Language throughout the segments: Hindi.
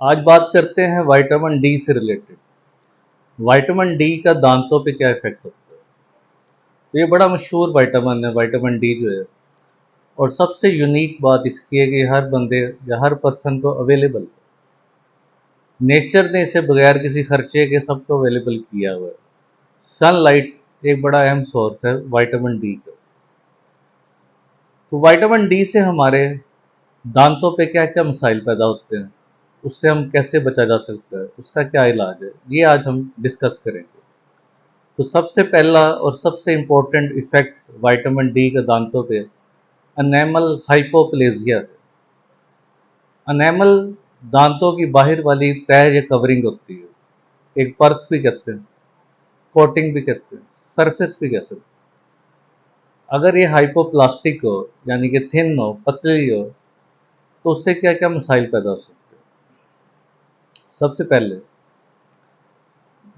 आज बात करते हैं विटामिन डी से रिलेटेड। विटामिन डी का दांतों पे क्या इफेक्ट होता है। तो ये बड़ा मशहूर विटामिन है, विटामिन डी जो है। और सबसे यूनिक बात इसकी है कि हर बंदे या हर पर्सन को अवेलेबल है। नेचर ने इसे बगैर किसी खर्चे के सबको अवेलेबल किया हुआ है। सनलाइट एक बड़ा अहम सोर्स है विटामिन डी का। तो विटामिन डी से हमारे दांतों पे क्या क्या मसाइल पैदा होते हैं, उससे हम कैसे बचा जा सकता है, उसका क्या इलाज है, ये आज हम डिस्कस करेंगे। तो सबसे पहला और सबसे इम्पोर्टेंट इफेक्ट विटामिन डी का दांतों पे एनेमल हाइपोप्लेजिया है। एनेमल दांतों की बाहर वाली तह या कवरिंग होती है, एक परत भी कहते हैं, कोटिंग भी कहते हैं, सरफेस भी कह सकते हैं। अगर ये हाइपोप्लास्टिक हो यानी कि थिन हो, पतली हो, तो उससे क्या क्या मसाइल पैदा हो सकते हैं। सबसे पहले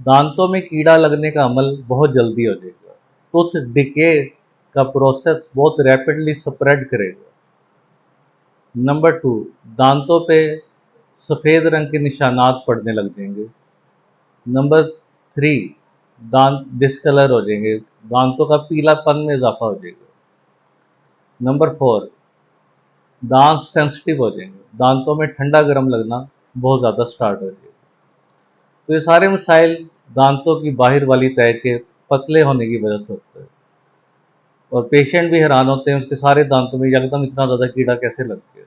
दांतों में कीड़ा लगने का अमल बहुत जल्दी हो जाएगा। टूथ डिके का प्रोसेस बहुत रैपिडली स्प्रेड करेगा। नंबर 2, दांतों पे सफ़ेद रंग के निशानात पड़ने लग जाएंगे। नंबर 3, दांत डिस्कलर हो जाएंगे, दांतों का पीलापन में इजाफा हो जाएगा। नंबर 4, दांत सेंसिटिव हो जाएंगे, दांतों में ठंडा गर्म लगना बहुत ज़्यादा स्टार्ट हो जाएगा। तो ये सारे मसाइल दांतों की बाहर वाली तह के पतले होने की वजह से होते हैं। और पेशेंट भी हैरान होते हैं उसके सारे दांतों में एकदम इतना ज़्यादा कीड़ा कैसे लग गया।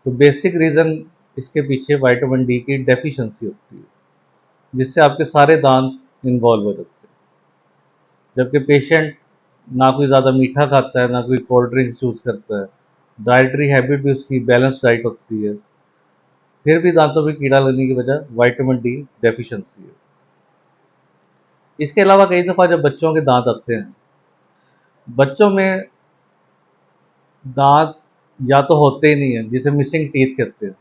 तो बेसिक रीज़न इसके पीछे विटामिन डी की डेफिशिएंसी होती है, जिससे आपके सारे दांत इन्वॉल्व हो जाते हैं। जबकि पेशेंट ना कोई ज़्यादा मीठा खाता है, ना कोई कोल्ड ड्रिंक्स यूज़ करता है, डाइटरी हैबिट भी उसकी बैलेंस डाइट होती है, फिर भी दांतों में कीड़ा लगने की वजह विटामिन डी डेफिशिएंसी है। इसके अलावा कई दफ़ा जब बच्चों के दांत आते हैं, बच्चों में दांत या तो होते ही नहीं है, जिसे मिसिंग टीथ कहते हैं।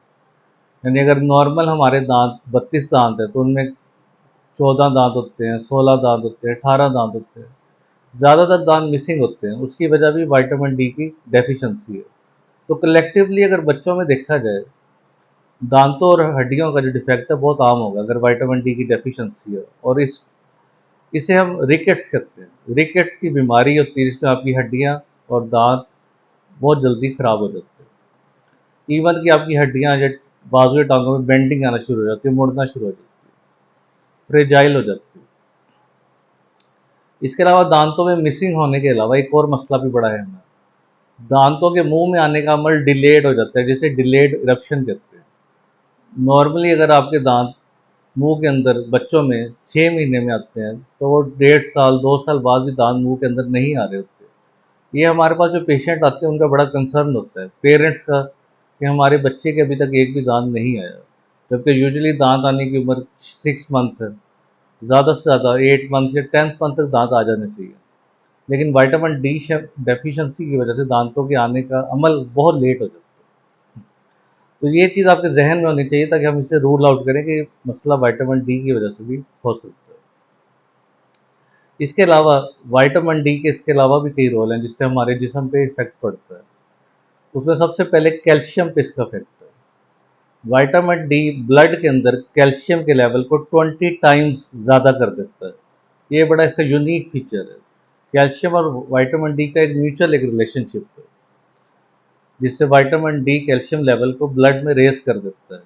यानी अगर नॉर्मल हमारे दांत 32 दांत है तो उनमें 14 दांत होते हैं, 16 दांत होते हैं, 18 दांत होते हैं। ज़्यादातर दांत मिसिंग होते हैं, उसकी वजह भी विटामिन डी की डेफिशिएंसी है। तो कलेक्टिवली अगर बच्चों में देखा जाए, दांतों और हड्डियों का जो डिफेक्ट है बहुत आम होगा अगर विटामिन डी की डेफिशिएंसी है। और इसे हम रिकेट्स कहते हैं। रिकेट्स की बीमारी होती है जिसमें आपकी हड्डियाँ और दांत बहुत जल्दी खराब हो जाते हैं। इवन कि आपकी हड्डियाँ या बाजू या टांगों में बेंडिंग आना शुरू हो जाती है, मुड़ना शुरू हो जाती है, फ्रेजाइल हो जाती है। इसके अलावा दांतों में मिसिंग होने के अलावा एक और मसला भी बड़ा अहम है। दांतों के मुंह में आने का अमल डिलेड हो जाता है, जिसे डिलेड इरप्शन कहते हैं। नॉर्मली अगर आपके दांत मुंह के अंदर बच्चों में 6 महीने में आते हैं, तो वो 1.5 साल 2 साल बाद भी दांत मुंह के अंदर नहीं आ रहे होते। ये हमारे पास जो पेशेंट आते हैं उनका बड़ा कंसर्न होता है, पेरेंट्स का, कि हमारे बच्चे के अभी तक एक भी दांत नहीं आया। जबकि यूजुअली दांत आने की उम्र 6 मंथ है, ज़्यादा से ज़्यादा 8 मंथ या 10th मंथ तक दांत आ जाने चाहिए। लेकिन विटामिन डी डेफिशिएंसी की वजह से दांतों के आने का अमल बहुत लेट हो जाता है। तो ये चीज़ आपके जहन में होनी चाहिए ताकि हम इसे रूल आउट करें कि मसला विटामिन डी की वजह से भी हो सकता है। इसके अलावा विटामिन डी के इसके अलावा भी कई रोल हैं जिससे हमारे जिस्म पे इफेक्ट पड़ता है। उसमें सबसे पहले कैल्शियम पे इसका इफेक्ट है। विटामिन डी ब्लड के अंदर कैल्शियम के लेवल को 20 टाइम्स ज़्यादा कर देता है। ये बड़ा इसका यूनिक फीचर है। कैल्शियम और विटामिन डी का एक म्यूचुअल एक रिलेशनशिप है, जिससे विटामिन डी कैल्शियम लेवल को ब्लड में रेस कर देता है।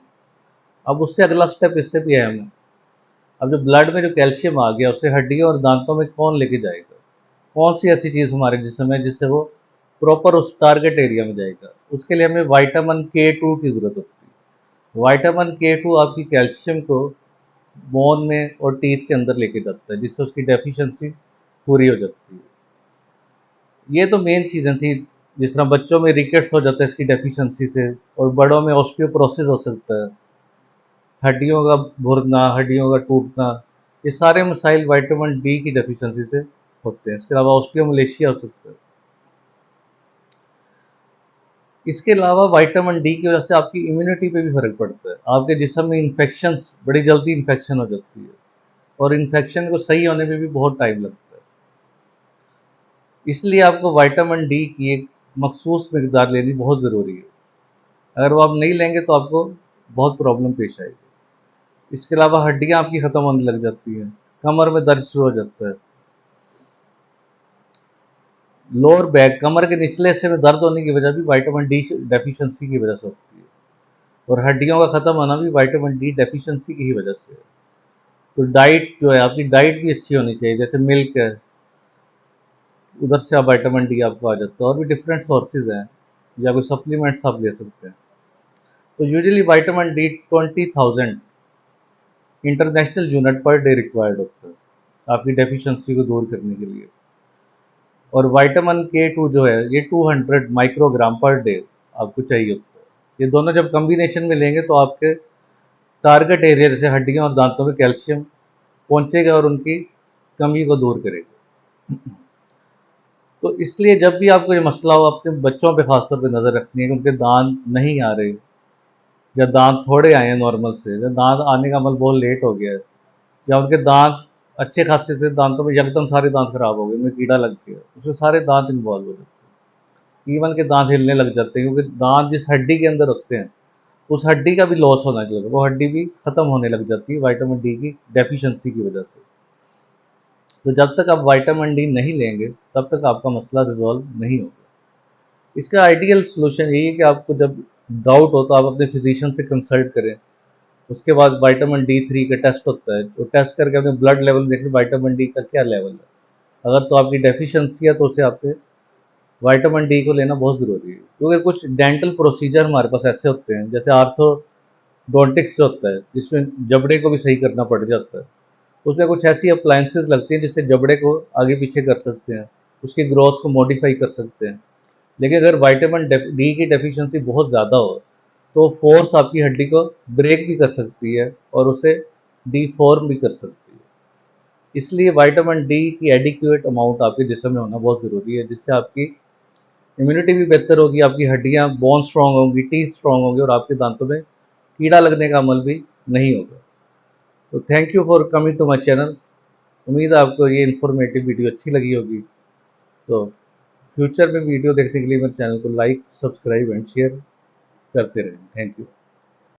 अब उससे अगला स्टेप इससे भी अहम है। अब जो ब्लड में जो कैल्शियम आ गया उसे हड्डियों और दांतों में कौन लेके जाएगा। कौन सी ऐसी चीज़ हमारे जिस्म में जिससे वो प्रॉपर उस टारगेट एरिया में जाएगा। उसके लिए हमें विटामिन K2 की ज़रूरत होती है। विटामिन K2 आपकी कैल्शियम को बोन में और टीथ के अंदर लेके जाता है, जिससे उसकी डेफिशिएंसी पूरी हो जाती है। ये तो मेन चीज़ें थी। जिस तरह बच्चों में रिकेट्स हो जाता है इसकी डेफिशिएंसी से, और बड़ों में ऑस्टियोपोरोसिस हो सकता है, हड्डियों का भुरना, हड्डियों का टूटना, ये सारे मसाइल विटामिन डी की डेफिशिएंसी से होते हैं। इसके अलावा ऑस्टियोमलेशिया हो सकता है। इसके अलावा विटामिन डी की वजह से आपकी इम्यूनिटी पे भी फ़र्क पड़ता है। आपके जिस्म में इन्फेक्शंस बड़ी जल्दी इन्फेक्शन हो जाती है, और इन्फेक्शन को सही होने में भी बहुत टाइम लगता है। इसलिए आपको विटामिन डी की एक मखसूस मकदार लेनी बहुत ज़रूरी है। अगर वो आप नहीं लेंगे तो आपको बहुत प्रॉब्लम पेश आएगी। इसके अलावा हड्डियां आपकी ख़त्म होने लग जाती हैं, कमर में दर्द शुरू हो जाता है। लोअर बैक, कमर के निचले हिस्से में दर्द होने की वजह भी विटामिन डी डेफिशिएंसी की वजह से होती है, और हड्डियों का ख़त्म होना भी विटामिन डी डेफिशिएंसी की ही वजह से है। तो डाइट जो है, आपकी डाइट भी अच्छी होनी चाहिए, जैसे मिल्क है, उधर से आप विटामिन डी आपको आ जाता है। और भी डिफरेंट सोर्सेज हैं, या कोई सप्लीमेंट्स आप ले सकते हैं। तो usually vitamin D 20,000 international unit per day required होता है आपकी डेफिशिएंसी को दूर करने के लिए। और विटामिन K2 जो है, ये 200 माइक्रोग्राम पर डे आपको चाहिए होता है। ये दोनों जब कम्बिनेशन में लेंगे तो आपके टारगेट एरिया जैसे हड्डियों और दांतों में कैल्शियम पहुंचेगा और उनकी कमी को दूर करेगा। तो इसलिए जब भी आपको ये मसला हो, अपने बच्चों पे खासतौर पे नज़र रखनी है कि उनके दांत नहीं आ रहे, या दांत थोड़े आए हैं नॉर्मल से, या दांत आने का अमल बहुत लेट हो गया है, या उनके दांत अच्छे खासे थे, दांतों में एकदम सारे दांत खराब हो गए, उनमें कीड़ा लग गया, उसमें सारे दांत इन्वॉल्व हो जाते हैं। इवन के दांत हिलने लग जाते हैं, क्योंकि दांत जिस हड्डी के अंदर होते हैं उस हड्डी का भी लॉस होने लगा, वो हड्डी भी ख़त्म होने लग जाती है विटामिन डी की डेफिशिएंसी की वजह से। तो जब तक आप विटामिन डी नहीं लेंगे तब तक आपका मसला रिजॉल्व नहीं होगा। इसका आइडियल सोल्यूशन यही है कि आपको जब डाउट हो तो आप अपने फिजिशियन से कंसल्ट करें। उसके बाद विटामिन D3 का टेस्ट होता है, तो टेस्ट करके अपने ब्लड लेवल देखें विटामिन डी का क्या लेवल है। अगर तो आपकी डेफिशिएंसी है तो उसे आपके विटामिन डी को लेना बहुत ज़रूरी है, क्योंकि कुछ डेंटल प्रोसीजर हमारे पास ऐसे होते हैं, जैसे आर्थोडोंटिक्स होता है जिसमें जबड़े को भी सही करना पड़ जाता है। उसमें कुछ ऐसी अप्लायंसेस लगती हैं जिससे जबड़े को आगे पीछे कर सकते हैं, उसकी ग्रोथ को मॉडिफाई कर सकते हैं। लेकिन अगर विटामिन डी की डेफिशिएंसी बहुत ज़्यादा हो तो फोर्स आपकी हड्डी को ब्रेक भी कर सकती है और उसे डिफॉर्म भी कर सकती है। इसलिए विटामिन डी की एडिक्वेट अमाउंट आपके जिस्म में होना बहुत ज़रूरी है, जिससे आपकी इम्यूनिटी भी बेहतर होगी, आपकी हड्डियाँ बोन स्ट्रांग होंगी, टीथ स्ट्रांग होंगे, और आपके दांतों में कीड़ा लगने का अमल भी नहीं होगा। तो thank you for coming to my channel. उम्मीद है आपको ये इन्फॉर्मेटिव वीडियो अच्छी लगी होगी। तो फ्यूचर में वीडियो देखने के लिए मेरे चैनल को लाइक, सब्सक्राइब एंड शेयर करते रहें। Thank you.